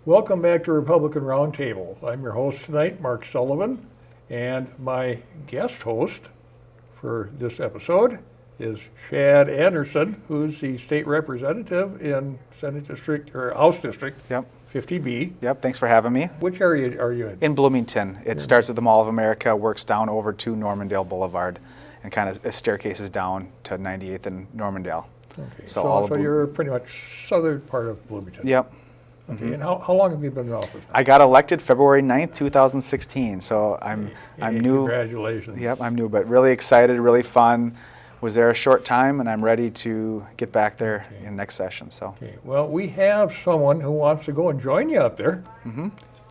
Welcome back to Republican Roundtable. I'm your host tonight, Mark Sullivan, and my guest host for this episode is Chad Anderson, who's the state representative in Senate District, or House District Yep. 50B. Yep, thanks for having me. Which area are you in? In Bloomington. It starts at the Mall of America, works down over to Normandale Boulevard, and kind of staircases down to 98th and Normandale. Okay, So so you're pretty much southern part of Bloomington. Yep. Okay, and how long have you been in office now? I got elected February 9th, 2016, so I'm new. Congratulations. Yep, I'm new, but really excited, really fun. Was there a short time, and I'm ready to get back there in next session. So. Okay, well, we have someone who wants to go and join you up there,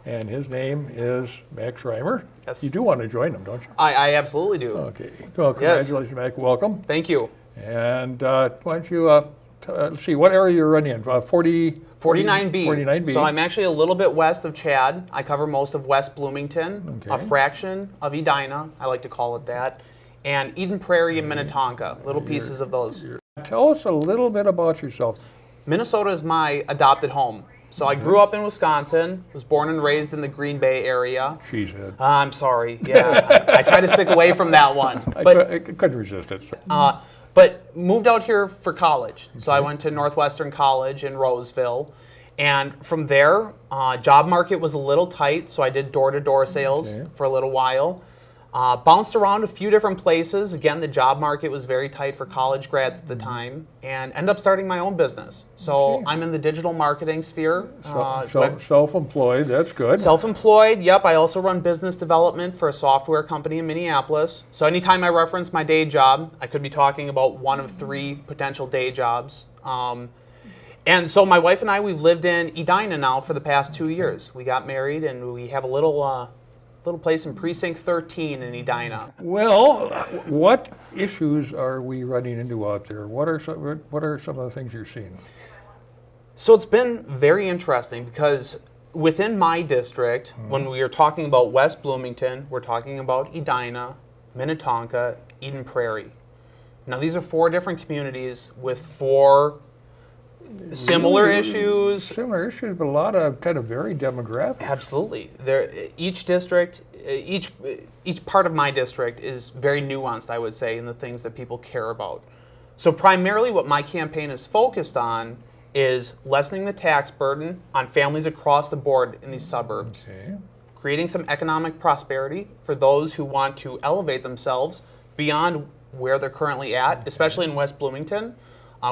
and his name is Max Rymer. Yes. You do want to join him, don't you? I absolutely do. Okay, well, congratulations, Max. Welcome. Thank you. And why don't you, let's see, what area you're running in? 49B. 49B. So I'm actually a little bit west of Chad. I cover most of West Bloomington, a fraction of Edina, I like to call it that, and Eden Prairie and Minnetonka, little pieces of those. Tell us a little bit about yourself. Minnesota is my adopted home. So I grew up in Wisconsin, was born and raised in the Green Bay area. Cheesehead. I'm sorry, yeah. I try to stick away from that one. I couldn't resist it. But moved out here for college. So I went to Northwestern College in Roseville. And from there, job market was a little tight, so I did door-to-door sales for a little while. Bounced around a few different places. Again, the job market was very tight for college grads at the time, and ended up starting my own business. So I'm in the digital marketing sphere. Self-employed, that's good. Self-employed, yep. I also run business development for a software company in Minneapolis. So anytime I reference my day job, I could be talking about one of three potential day jobs. And so my wife and I, we've lived in Edina now for the past 2 years. We got married, and we have a little place in Precinct 13 in Edina. Well, what issues are we running into out there? What are some of the things you're seeing? So it's been very interesting because within my district, when we are talking about West Bloomington, we're talking about Edina, Minnetonka, Eden Prairie. Now these are 4 different communities with 4 similar issues. Similar issues, but a lot of kind of varied demographics. Absolutely. Each district, each part of my district is very nuanced, I would say, in the things that people care about. So primarily what my campaign is focused on is lessening the tax burden on families across the board in these suburbs. Creating some economic prosperity for those who want to elevate themselves beyond where they're currently at, especially in West Bloomington.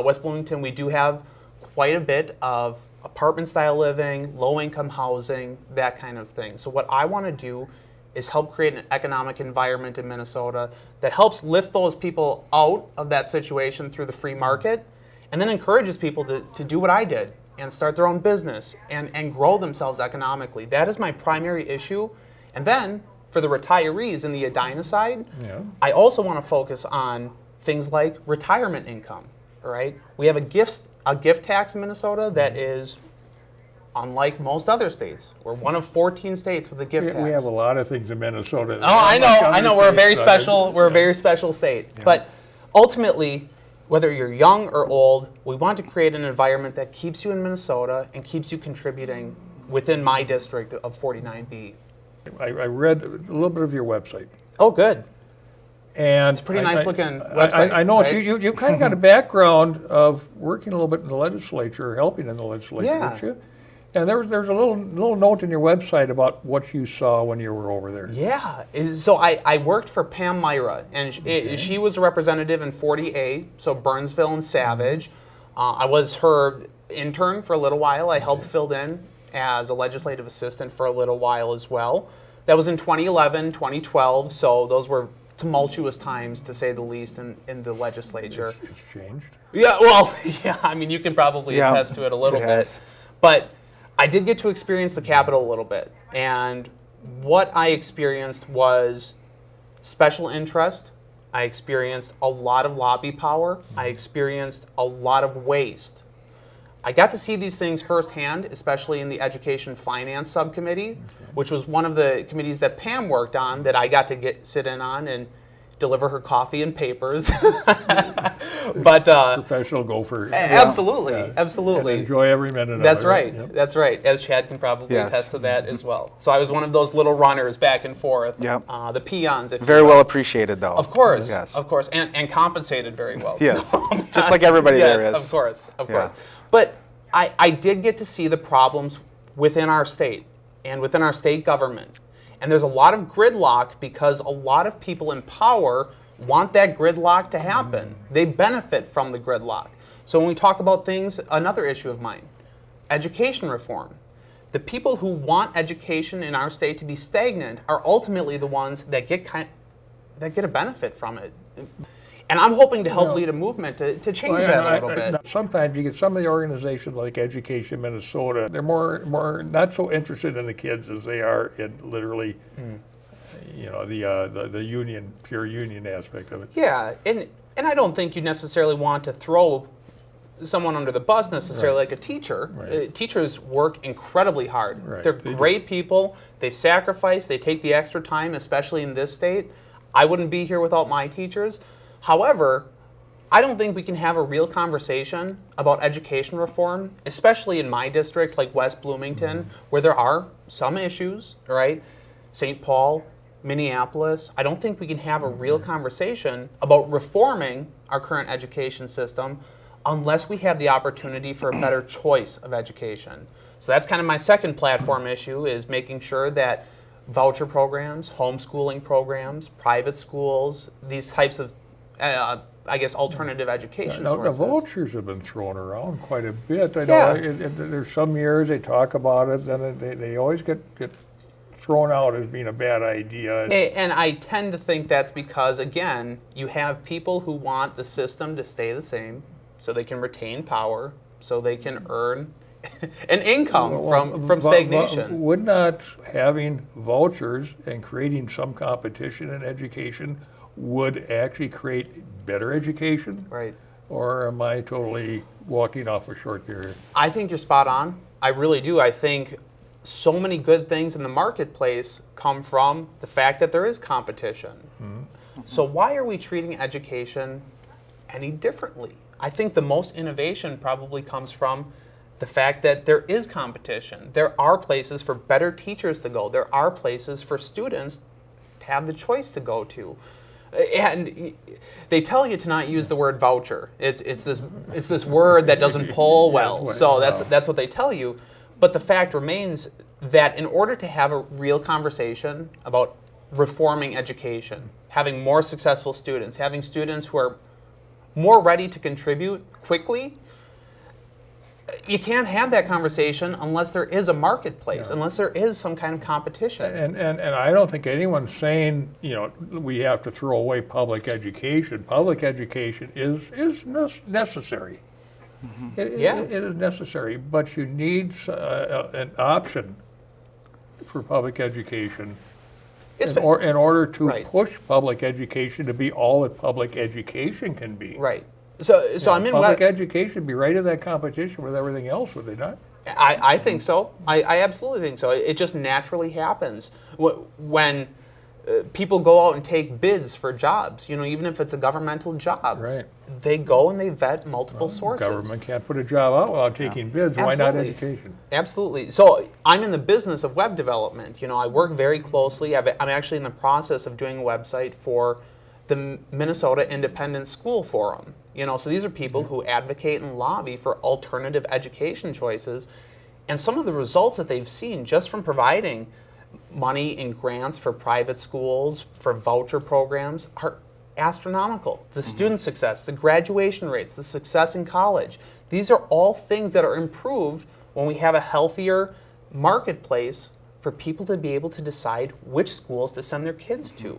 West Bloomington, we do have quite a bit of apartment-style living, low-income housing, that kind of thing. So what I want to do is help create an economic environment in Minnesota that helps lift those people out of that situation through the free market, and then encourages people to do what I did and start their own business and grow themselves economically. That is my primary issue. And then for the retirees in the Edina side, I also want to focus on things like retirement income. Right? We have a gift tax in Minnesota that is unlike most other states. We're one of 14 states with a gift tax. We have a lot of things in Minnesota. Oh, I know. We're a very special state. Yeah. But ultimately, whether you're young or old, we want to create an environment that keeps you in Minnesota and keeps you contributing within my district of 49B. I read a little bit of your website. Oh, good. And it's a pretty nice looking website. I know, right? so you kind of got a background of working a little bit in the legislature, helping in the legislature, didn't you? And there's a little note in your website about what you saw when you were over there. Yeah. So I worked for Pam Myra, and she was a representative in 40A, so Burnsville and Savage. I was her intern for a little while. I helped fill in as a legislative assistant for a little while as well. That was in 2011, 2012, so those were tumultuous times, to say the least, in the legislature. It's changed. Yeah, well, yeah, I mean, you can probably attest to it a little bit. But I did get to experience the Capitol a little bit. And what I experienced was special interest. I experienced a lot of lobby power. I experienced a lot of waste. I got to see these things firsthand, especially in the Education Finance Subcommittee, which was one of the committees that Pam worked on that I got to sit in on and deliver her coffee and papers. But Professional gopher. absolutely, And absolutely. enjoy every minute That's of it. right. Yep. That's right. As Chad can probably Yes. attest to that as well. So I was one of those little runners back and forth. Yep. The peons, if Very you will. well appreciated, though. Of course. Yes. Of course. And compensated very well. Yes. Just like everybody yes, there is. Of course. Of Yeah. course. But I did get to see the problems within our state and within our state government. And there's a lot of gridlock because a lot of people in power want that gridlock to happen. They benefit from the gridlock. So when we talk about things, another issue of mine, education reform. The people who want education in our state to be stagnant are ultimately the ones that get a benefit from it. And I'm hoping to help lead a movement to change that a little bit. Sometimes you get some of the organizations like Education Minnesota, they're more not so interested in the kids as they are in literally, the union, pure union aspect of it. Yeah, and I don't think you necessarily want to throw someone under the bus necessarily like a teacher. Right. Teachers work incredibly hard. Right. They're They do. great people. They sacrifice. They take the extra time, especially in this state. I wouldn't be here without my teachers. However, I don't think we can have a real conversation about education reform, especially in my districts like West Bloomington, where there are some issues, right? St. Paul, Minneapolis. I don't think we can have a real conversation about reforming our current education system unless we have the opportunity for a better choice of education. So that's kind of my second platform issue, is making sure that voucher programs, homeschooling programs, private schools, these types of alternative education Now, the sources. vouchers have been thrown around quite a bit. I know there's some years they talk about it, then they always get thrown out as being a bad idea. And I tend to think that's because, again, you have people who want the system to stay the same so they can retain power, so they can earn an income from stagnation. Would not having vouchers and creating some competition in education would actually create better education? Right. Or am I totally walking off a short period? I think you're spot on. I really do. I think so many good things in the marketplace come from the fact that there is competition. So why are we treating education any differently? I think the most innovation probably comes from the fact that there is competition. There are places for better teachers to go. There are places for students to have the choice to go to. And they tell you to not use the word voucher. It's this word that doesn't pull well. So that's what they tell you. But the fact remains that in order to have a real conversation about reforming education, having more successful students, having students who are more ready to contribute quickly, you can't have that conversation unless there is a marketplace, unless there is some kind of competition. And I don't think anyone's saying, we have to throw away public education. Public education is necessary. It is necessary, but you need an option for public education in order to push public education to be all that public education can be. Right. So I'm in public education be right in that competition with everything else, would they not? I think so. I absolutely think so. It just naturally happens when people go out and take bids for jobs. Even if it's a governmental job, right? They go and they vet multiple sources. Government can't put a job out without taking bids. Why not education? Absolutely. So I'm in the business of web development. I work very closely. I'm actually in the process of doing a website for the Minnesota Independent School Forum. So these are people who advocate and lobby for alternative education choices. And some of the results that they've seen just from providing money in grants for private schools, for voucher programs, are astronomical. The student success, the graduation rates, the success in college, these are all things that are improved when we have a healthier marketplace for people to be able to decide which schools to send their kids to.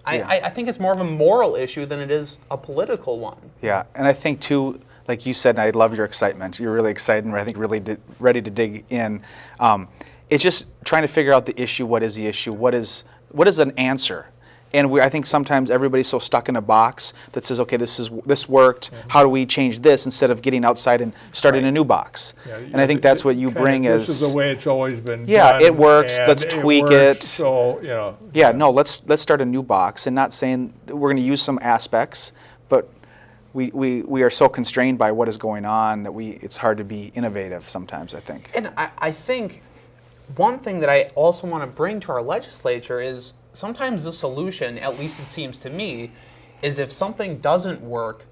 I think it's more of a moral issue than it is a political one. Yeah, and I think too, like you said, and I love your excitement. You're really excited and I think really ready to dig in. It's just trying to figure out the issue. What is the issue? What is an answer? And I think sometimes everybody's so stuck in a box that says, okay, this worked. How do we change this, instead of getting outside and starting a new box? And I think that's what you bring as. This is the way it's always been done. Yeah, it works. Let's tweak it. So Yeah, no, let's start a new box, and not saying we're going to use some aspects, but we are so constrained by what is going on that it's hard to be innovative sometimes, I think. And I think one thing that I also want to bring to our legislature is sometimes the solution, at least it seems to me, is if something doesn't work,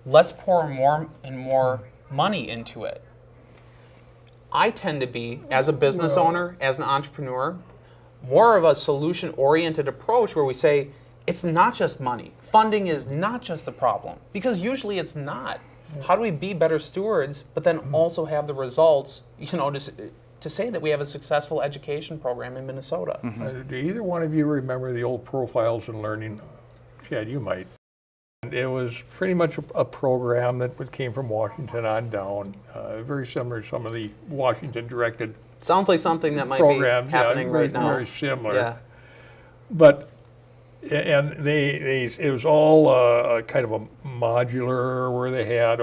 let's pour more and more money into it. I tend to be, as a business owner, as an entrepreneur, more of a solution-oriented approach where we say, it's not just money. Funding is not just the problem, because usually it's not. How do we be better stewards, but then also have the results, to say that we have a successful education program in Minnesota? Do either one of you remember the old Profiles in Learning? Chad, you might. It was pretty much a program that came from Washington on down, very similar to some of the Washington-directed Sounds like something that might programs. be happening right now. Very similar. Yeah. But it was all kind of a modular where they had,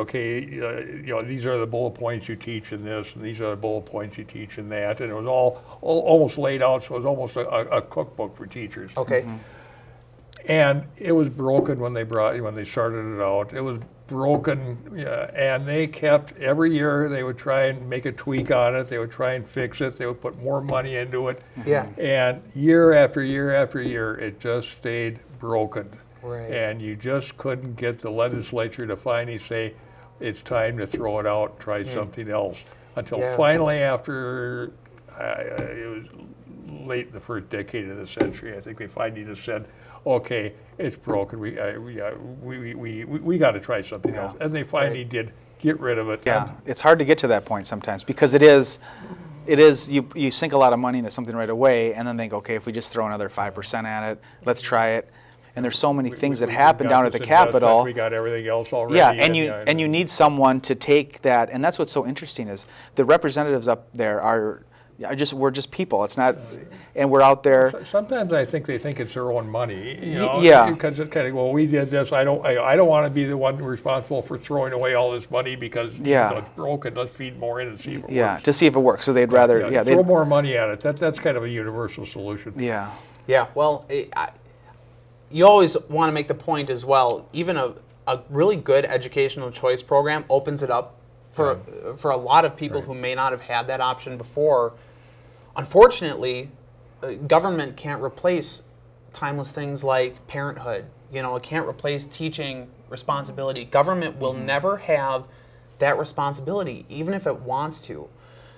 these are the bullet points you teach in this, and these are the bullet points you teach in that, and it was all almost laid out, so it was almost a cookbook for teachers. Okay. And it was broken when they started it out. It was broken, and they kept, every year they would try and make a tweak on it. They would try and fix it. They would put more money into it. Yeah. And year after year after year, it just stayed broken. Right. And you just couldn't get the legislature to finally say, it's time to throw it out, try something else. Until finally, after it was late in the first decade of the century, I think they finally just said, okay, it's broken. We got to try something else, and they finally did get rid of it. Yeah, it's hard to get to that point sometimes because it is you sink a lot of money into something right away, and then think, okay, if we just throw another 5% at it, let's try it. And there's so many things that happen down at the Capitol. We got everything else already. Yeah, and you need someone to take that, and that's what's so interesting is the representatives up there we're just people. It's not, and we're out there. Sometimes I think they think it's their own money. Yeah. Because it's kind of, well, we did this. I don't want to be the one responsible for throwing away all this money because it's broken. Let's feed more in and see if it works. To see if it works. So they'd rather throw more money at it. That's kind of a universal solution. Yeah. Yeah. Well, you always want to make the point as well. Even a really good educational choice program opens it up for a lot of people who may not have had that option before. Unfortunately, government can't replace timeless things like parenthood. It can't replace teaching responsibility. Government will never have that responsibility, even if it wants to.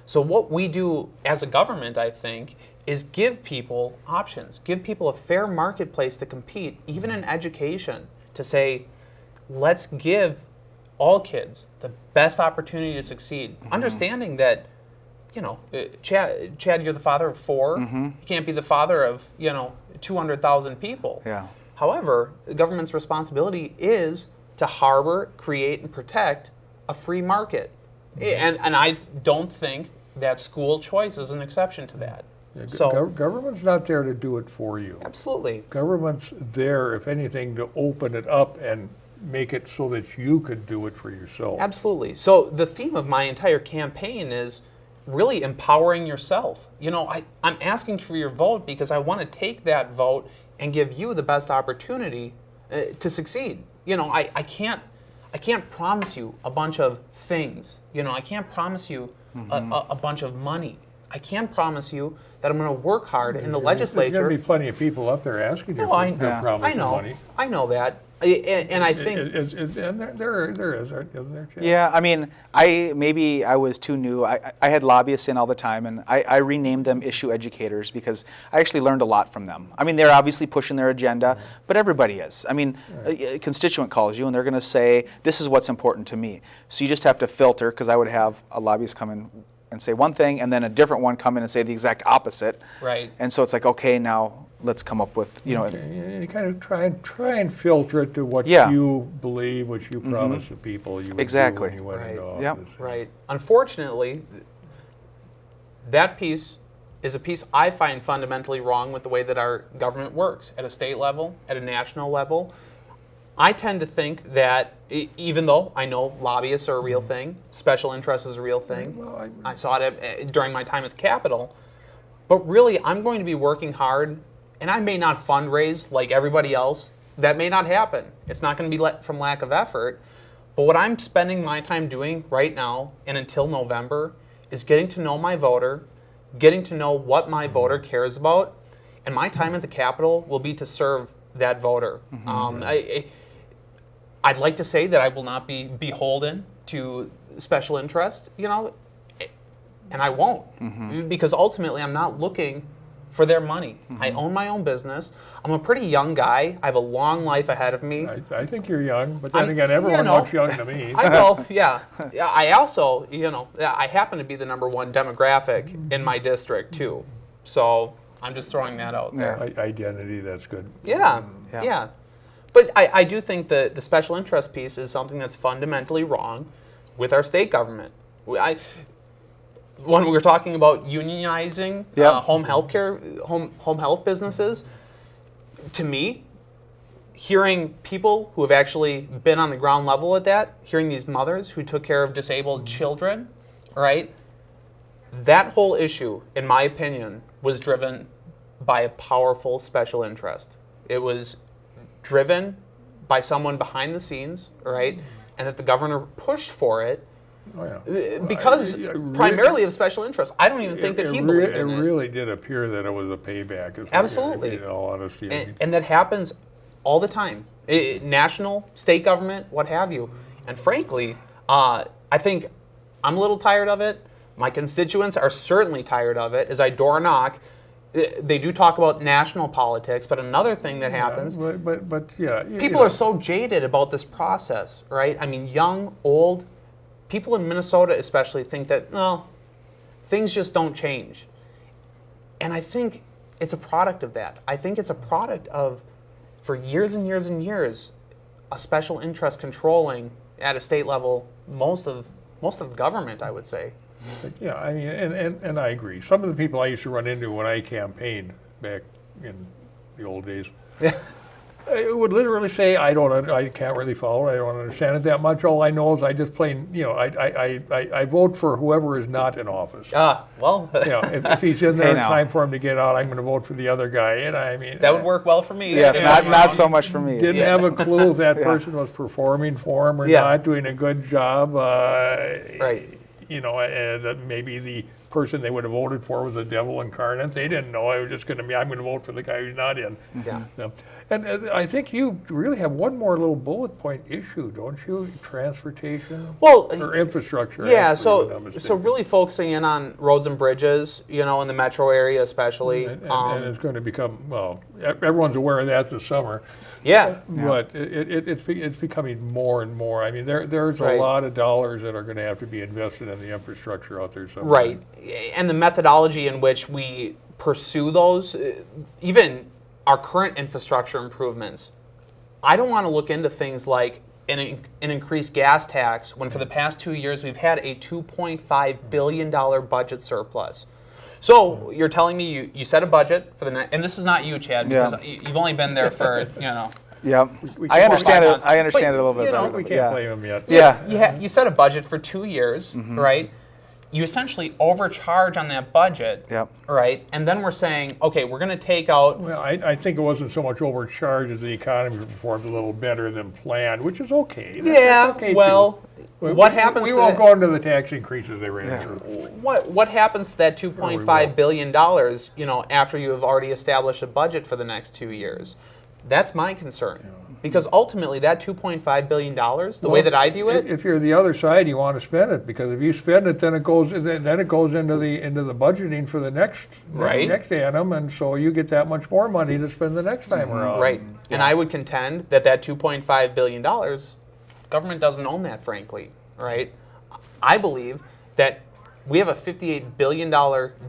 So what we do as a government, I think, is give people options, give people a fair marketplace to compete, even in education, to say, let's give all kids the best opportunity to succeed. Understanding that, Chad, you're the father of 4. You can't be the father of, 200,000 people. Yeah. However, the government's responsibility is to harbor, create, and protect a free market. And I don't think that school choice is an exception to that. Yeah, So government's not there to do it for you. absolutely. Government's there, if anything, to open it up and make it so that you could do it for yourself. Absolutely. So the theme of my entire campaign is really empowering yourself. I'm asking for your vote because I want to take that vote and give you the best opportunity to succeed. I can't promise you a bunch of things. I can't promise you a bunch of money. I can promise you that I'm going to work hard in the legislature. There's going to be plenty of people up there asking you for promise of money. I know that. And I think and there is, isn't there, Chad? Yeah, I mean, maybe I was too new. I had lobbyists in all the time, and I renamed them issue educators because I actually learned a lot from them. I mean, they're obviously pushing their agenda, but everybody is. I mean, a constituent calls you, and they're going to say, this is what's important to me. So you just have to filter, because I would have a lobbyist come in and say one thing, and then a different one come in and say the exact opposite. Right. And so it's like, okay, now let's come up with, You kind of try and filter it to what you believe, what you promise the people you would do when you went into office. Yep. Right. Unfortunately, that piece is a piece I find fundamentally wrong with the way that our government works at a state level, at a national level. I tend to think that even though I know lobbyists are a real thing, special interest is a real thing, Well, I saw it during my time at the Capitol, but really I'm going to be working hard, and I may not fundraise like everybody else, that may not happen. It's not going to be from lack of effort. But what I'm spending my time doing right now and until November is getting to know my voter, getting to know what my voter cares about, and my time at the Capitol will be to serve that voter. I'd like to say that I will not be beholden to special interest, and I won't, because ultimately I'm not looking for their money. I own my own business. I'm a pretty young guy. I have a long life ahead of me. I think you're young, but then again, everyone looks young to me. I will, yeah. I also, I happen to be the #1 demographic in my district too. So I'm just throwing that out there. Identity, that's good. Yeah. But I do think that the special interest piece is something that's fundamentally wrong with our state government. When we were talking about unionizing home health businesses, to me, hearing people who have actually been on the ground level at that, hearing these mothers who took care of disabled children, right? That whole issue, in my opinion, was driven by a powerful special interest. It was driven by someone behind the scenes, right? And that the governor pushed for it because primarily of special interest. I don't even think that he believed in it. It really did appear that it was a payback. Absolutely. In all honesty. And that happens all the time. National, state government, what have you. And frankly, I think I'm a little tired of it. My constituents are certainly tired of it. As I door knock, they do talk about national politics, but another thing that happens, people are so jaded about this process, right? I mean, young, old, people in Minnesota especially think that, things just don't change. And I think it's a product of that. I think it's a product of, for years and years and years, a special interest controlling at a state level most of the government, I would say. Yeah, I mean, and I agree. Some of the people I used to run into when I campaigned back in the old days, I would literally say, I can't really follow it. I don't understand it that much. All I know is I just plain, I vote for whoever is not in office. If he's in there, it's time for him to get out. I'm going to vote for the other guy. And I mean, that would work well for me. Yes, not so much for me. Didn't have a clue if that person was performing for him or not, doing a good job. Right. That maybe the person they would have voted for was the devil incarnate. They didn't know. I'm going to vote for the guy who's not in. Yeah. And I think you really have one more little bullet point issue, don't you? Transportation? Or infrastructure. Yeah, so really focusing in on roads and bridges, in the metro area especially. And it's going to become, everyone's aware of that this summer. Yeah. But it's becoming more and more. I mean, there's a lot of dollars that are going to have to be invested in the infrastructure out there somewhere. Right. And the methodology in which we pursue those, even our current infrastructure improvements, I don't want to look into things like an increased gas tax when for the past 2 years we've had a $2.5 billion budget surplus. So you're telling me you set a budget for the next, and this is not you, Chad, because you've only been there for, Yeah, I understand it. I understand it a little bit better. We can't blame them yet. Yeah. You set a budget for 2 years, right? You essentially overcharge on that budget, right? And then we're saying, okay, we're going to take out. Well, I think it wasn't so much overcharge as the economy performed a little better than planned, which is okay. That's okay well, too. What happens? We won't go into the tax increases they ran through. What happens to that $2.5 billion? After you have already established a budget for the next 2 years, that's my concern. Because ultimately, that $2.5 billion, the way that I view it, if you're the other side, you want to spend it, because if you spend it, then it goes into the budgeting for the next annum, and so you get that much more money to spend the next time around. Right. And I would contend that $2.5 billion, government doesn't own that, frankly. Right. I believe that we have a $58 billion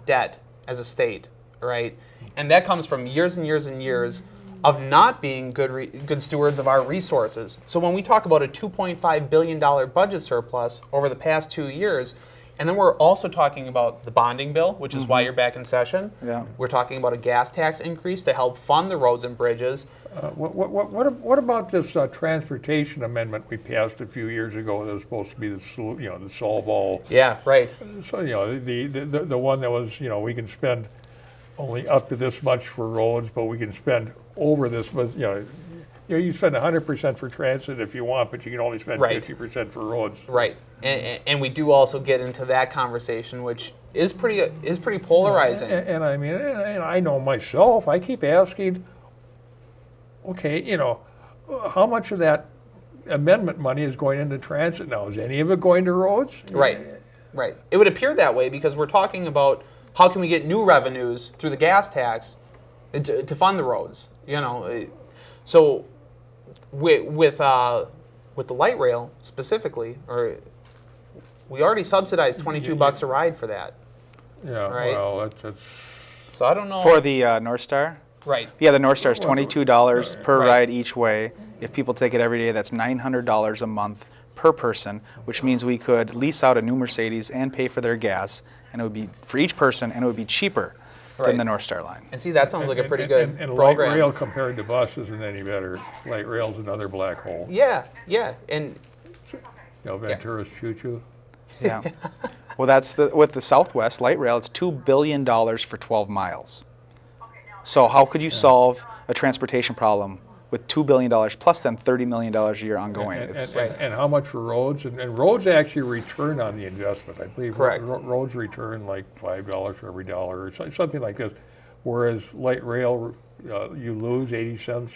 debt as a state. Right. And that comes from years and years and years of not being good stewards of our resources. So when we talk about a $2.5 billion budget surplus over the past 2 years, and then we're also talking about the bonding bill, which is why you're back in session. Yeah. We're talking about a gas tax increase to help fund the roads and bridges. What about this transportation amendment we passed a few years ago that was supposed to be the solve all? Yeah, right. So the one that was we can spend only up to this much for roads, but we can spend over this much, you spend 100% for transit if you want, but you can only spend Right. 50% for roads. Right, and we do also get into that conversation, which is pretty polarizing. And I mean, and I know myself, I keep asking, okay, how much of that amendment money is going into transit now? Is any of it going to roads? Right, right. It would appear that way because we're talking about how can we get new revenues through the gas tax to fund the roads. So with the light rail specifically, or we already subsidized $22 a ride for that. Yeah, Right. well, that's So I don't know. For the North Star? Right. Yeah, the North Star is $22 per Right. ride each way. If people take it every day, that's $900 a month per person, which means we could lease out a new Mercedes and pay for their gas, and it would be for each person, and it would be cheaper Right. than the North Star line. And see, that sounds like a pretty good and program. light rail compared to bus isn't any better. Light rail's another black hole. Yeah, and Ventura's choo-choo. Yeah. Well, that's with the Southwest Light Rail, it's $2 billion for 12 miles. So how could you solve a transportation problem with $2 billion plus then $30 million a year ongoing? And how much for roads? And roads actually return on the investment. I believe Correct. Roads return like $5 for every dollar or something like this. Whereas light rail, you lose 80 cents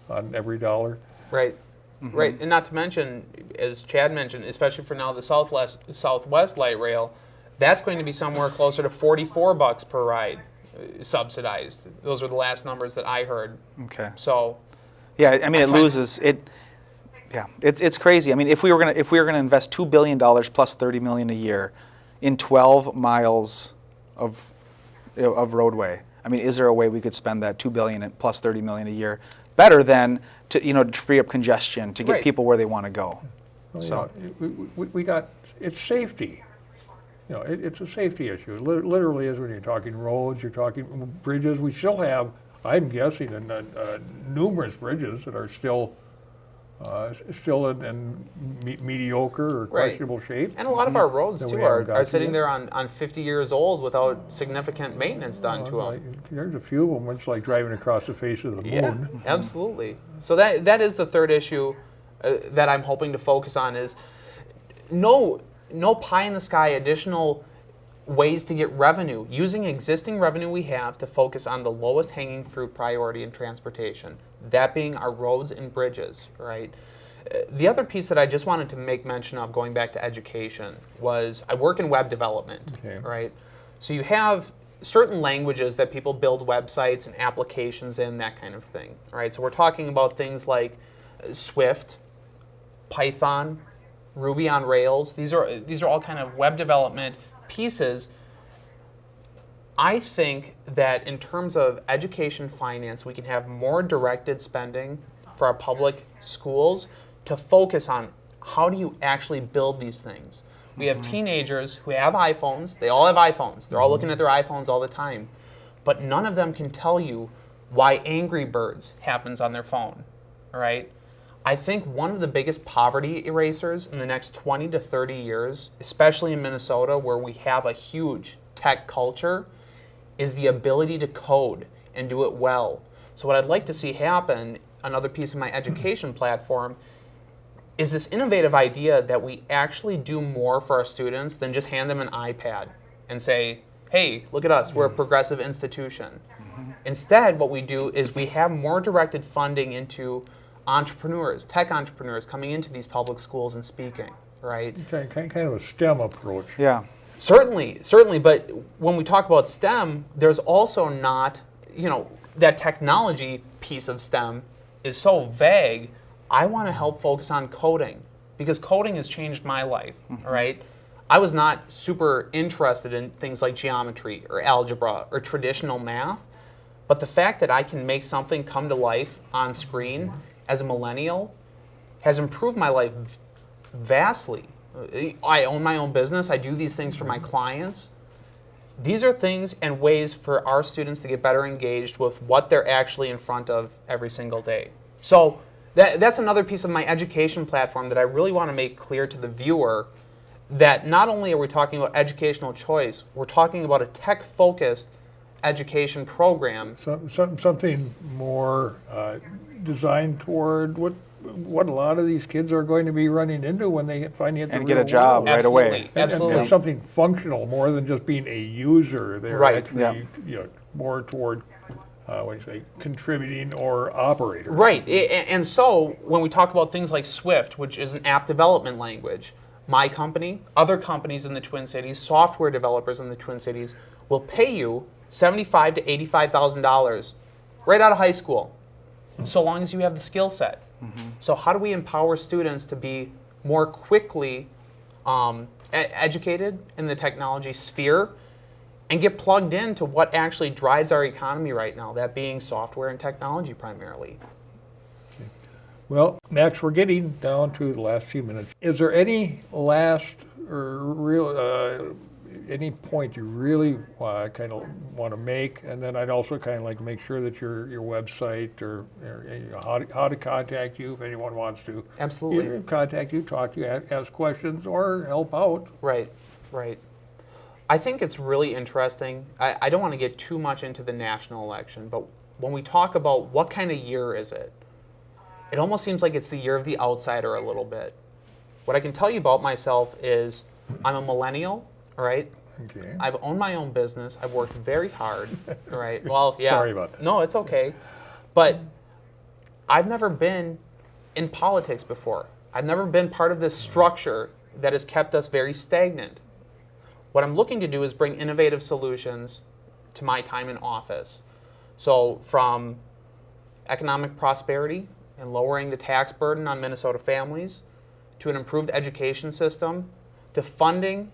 on every dollar. right. Right, and not to mention, as Chad mentioned, especially for now the Southwest Light Rail, that's going to be somewhere closer to $44 per ride, subsidized. Those are the last numbers that I heard. Okay. So, Yeah, I mean, it find- loses it. Yeah, it's crazy. I mean, if we were gonna invest $2 billion plus $30 million a year in 12 miles of roadway, I mean, is there a way we could spend that $2 billion and plus $30 million a year better than to free up congestion to get Right. people where they want to go? Well, So we got, it's safety. It's a safety issue. It literally is when you're talking roads, you're talking bridges. We still have, I'm guessing, numerous bridges that are still in mediocre or Right. questionable shape. and a lot of our roads That too we haven't got are to sitting yet. there on 50 years old without significant maintenance done to them. There's a few of them. It's like driving across the face of the moon. Yeah, absolutely. So that is the third issue that I'm hoping to focus on is no pie in the sky additional ways to get revenue, using existing revenue we have to focus on the lowest hanging fruit priority in transportation, that being our roads and bridges, right? The other piece that I just wanted to make mention of, going back to education, was I work in web development, Okay. right? So you have certain languages that people build websites and applications in, that kind of thing, right? So we're talking about things like Swift, Python, Ruby on Rails. These are all kind of web development pieces. I think that in terms of education finance, we can have more directed spending for our public schools to focus on how do you actually build these things. We have teenagers who have iPhones. They all have iPhones. They're all looking at their iPhones all the time. But none of them can tell you why Angry Birds happens on their phone, all right? I think one of the biggest poverty erasers in the next 20 to 30 years, especially in Minnesota where we have a huge tech culture, is the ability to code and do it well. So what I'd like to see happen, another piece of my education platform, is this innovative idea that we actually do more for our students than just hand them an iPad and say, hey, look at us, we're a progressive institution. Instead, what we do is we have more directed funding into entrepreneurs, tech entrepreneurs coming into these public schools and speaking, right? Kind of a STEM approach. yeah, Certainly, but when we talk about STEM, there's also not, that technology piece of STEM is so vague. I want to help focus on coding because coding has changed my life, all right? I was not super interested in things like geometry or algebra or traditional math, but the fact that I can make something come to life on screen as a millennial has improved my life vastly. I own my own business. I do these things for my clients. These are things and ways for our students to get better engaged with what they're actually in front of every single day. So that's another piece of my education platform that I really want to make clear to the viewer, that not only are we talking about educational choice, we're talking about a tech-focused education program. Something more designed toward what a lot of these kids are going to be running into when they finally hit the And real get a job world. right away. Absolutely. And Absolutely. something functional more than just being a user. They're Right. actually more toward what do you say, contributing or operator. Right, and so when we talk about things like Swift, which is an app development language, my company, other companies in the Twin Cities, software developers in the Twin Cities will pay you $75,000 to $85,000 right out of high school, so long as you have the skill set. So how do we empower students to be more quickly educated in the technology sphere and get plugged into what actually drives our economy right now, that being software and technology primarily? Well, Max, we're getting down to the last few minutes. Is there any last or real any point you really kind of want to make? And then I'd also kind of like to make sure that your website or how to contact you if anyone wants to. Absolutely. Either contact you, talk to you, ask questions, or help out. Right, right. I think it's really interesting. I don't want to get too much into the national election, but when we talk about what kind of year is it, it almost seems like it's the year of the outsider a little bit. What I can tell you about myself is I'm a millennial, all right? Okay. I've owned my own business. I've worked very hard, all right? Well, yeah. Sorry about that. No, it's okay. But I've never been in politics before. I've never been part of this structure that has kept us very stagnant. What I'm looking to do is bring innovative solutions to my time in office. So from economic prosperity and lowering the tax burden on Minnesota families, to an improved education system, to funding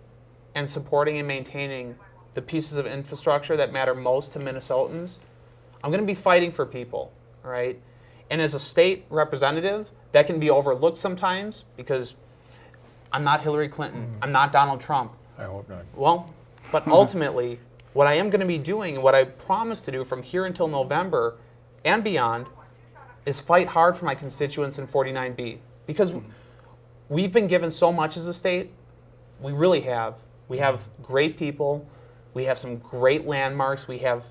and supporting and maintaining the pieces of infrastructure that matter most to Minnesotans, I'm going to be fighting for people, all right? And as a state representative, that can be overlooked sometimes because I'm not Hillary Clinton, I'm not Donald Trump. I hope not. Well, but ultimately, what I am going to be doing and what I promise to do from here until November and beyond is fight hard for my constituents in 49B. Because we've been given so much as a state, we really have. We have great people, we have some great landmarks, we have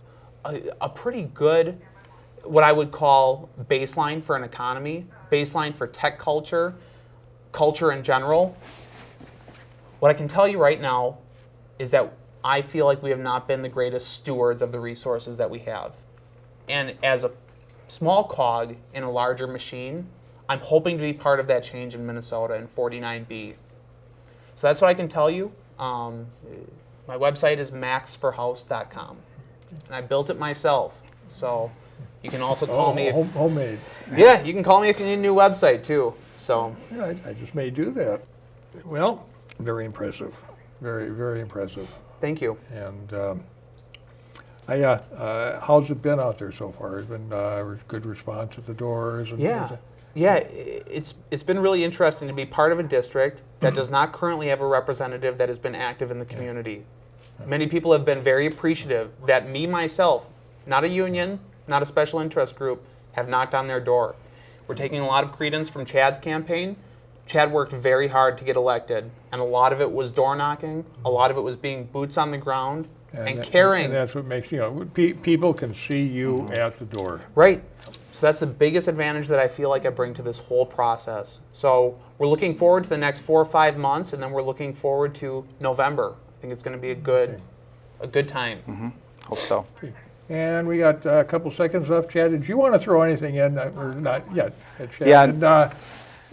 a pretty good, what I would call baseline for an economy, baseline for tech culture, culture in general. What I can tell you right now is that I feel like we have not been the greatest stewards of the resources that we have. And as a small cog in a larger machine, I'm hoping to be part of that change in Minnesota in 49B. So that's what I can tell you. My website is maxforhouse.com. And I built it myself. So you can also call me if, homemade. yeah, you can call me if you need a new website too. So Yeah, I just may do that. Well, very impressive. Very, very impressive. thank you. And how's it been out there so far? Has it been good response at the doors? And Yeah, it's been really interesting to be part of a district that does not currently have a representative that has been active in the community. Many people have been very appreciative that me, myself, not a union, not a special interest group, have knocked on their door. We're taking a lot of credence from Chad's campaign. Chad worked very hard to get elected, and a lot of it was door knocking, a lot of it was being boots on the ground and caring. And that's what makes, people can see you at the door. Right. So that's the biggest advantage that I feel like I bring to this whole process. So we're looking forward to the next 4 or 5 months, and then we're looking forward to November. I think it's going to be a good time. Hope so. And we got a couple seconds left. Chad, did you want to throw anything in? Or not yet. Chad. Yeah. And,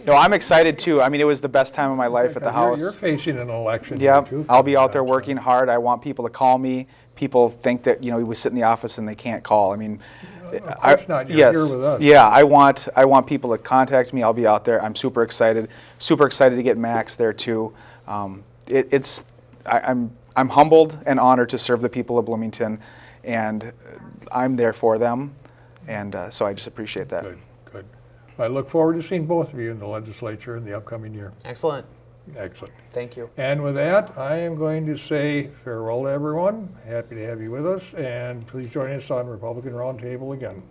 No, I'm excited too. I mean, it was the best time of my life at the house. You're facing an election. Yeah, too. I'll be out there working hard. I want people to call me. People think that we sit in the office and they can't call. I mean, Of course not. You're yes, here with us. yeah. I want people to contact me. I'll be out there. I'm super excited. Super excited to get Max there too. I'm humbled and honored to serve the people of Bloomington, and I'm there for them, and so I just appreciate that. Good. I look forward to seeing both of you in the legislature in the upcoming year. Excellent. Excellent. Thank you. And with that, I am going to say farewell to everyone. Happy to have you with us, and please join us on Republican Roundtable again.